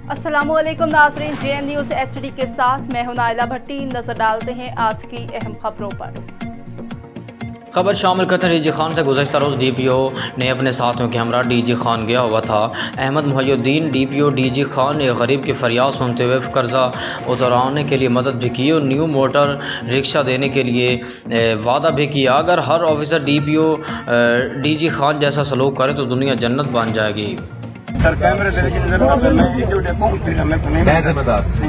अस्सलामुअलैकुम नाज़रीन, JN news HD के साथ मैं हूं नाइला भट्टी। नजर डालते हैं आज की अहम खबरों पर। खबर शामिल करते हैं डीजी खान से। गुज़श्ता रोज़ DPO ने अपने साथियों के हमरा डीजी खान गया हुआ था। अहमद मुहिउद्दीन DPO डीजी खान ने गरीब की फरियाद सुनते हुए कर्जा उतरवाने के लिए मदद भी की और न्यू मोटर रिक्शा देने के लिए वादा भी किया। अगर हर ऑफिसर DPO डीजी खान जैसा सलूक करे तो दुनिया जन्नत बन जाएगी। सर कैमरे से लेकिन जरूर मैं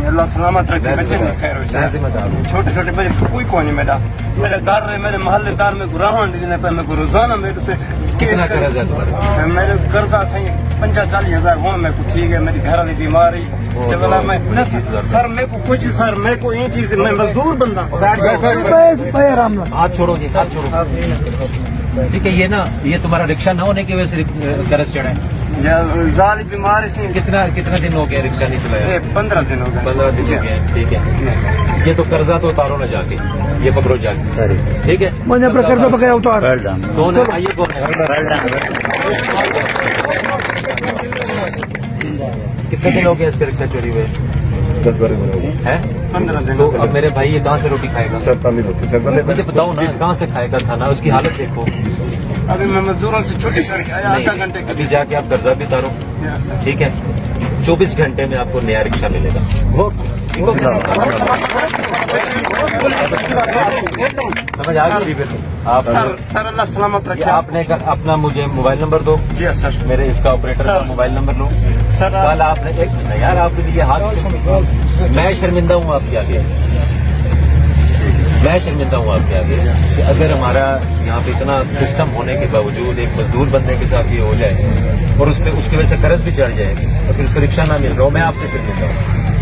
अल्लाह सलामत रखे, बच्चे नहीं खैर छोटे छोटे बच्चे कोई कौन नहीं। मेरे घर में मेरे मोहल्लेदार में गुराहान देने पे मेरे को रोजाना मेरे पे कितना कर्जा है तुम्हारा? मेरे कर्जा सही 45,000 हुआ। मेरे को ठीक है, मेरी घर वाली बीमारी मैं सर मेरे को कुछ सर मेरे को ये चीज मैं मजदूर बंदा। हाथ छोड़ो जी, हाथ छोड़ो। ठीक है, ये ना ये तुम्हारा रिक्शा न होने की वजह से कर्ज चढ़ा है। जाली बीमारी से कितना दिन हो गया रिक्शा नहीं चलाया? 15 दिन हो गए। 15 दिन हो गए। ठीक है, ये तो कर्जा तो उतारो ना जाके, ये पकड़ो जाके। ठीक है, मैंने अपना कर्जा पकड़ा उतार कौन है? आइए कौन कितने दिन हो गया इसके रिक्शा चोरी हुए? 10-12 दिन हो गए हैं। 15 दिन। तो अब मेरे भाई ये कहाँ से रोटी खाएगा? मुझे बताओ ना, कहाँ से खाएगा खाना? उसकी हालत देखो। अभी मैं मजदूरों से छुट्टी करके आया, आधा घंटे के अभी जाके आप कर्जा भी उतारो। ठीक है, 24 घंटे में आपको नया रिक्शा मिलेगा। समझ आ गई? आप सर अल्लाह सलामत रखे। आपने अपना मुझे मोबाइल नंबर दो। जी सर। मेरे इसका ऑपरेटर का मोबाइल नंबर लो सर। कल आपने एक यार आपके लिए हाथ, मैं शर्मिंदा हूँ आपके आगे, मैं शर्मिंदा हूँ आपके आगे कि अगर हमारा यहाँ पे इतना सिस्टम होने के बावजूद एक मजदूर बंदे के साथ ये हो जाए और उसकी वजह से कर्ज भी चढ़ जाए और फिर उसको रिक्शा ना मिल रहा हो, मैं आपसे शर्मिंदा हूँ।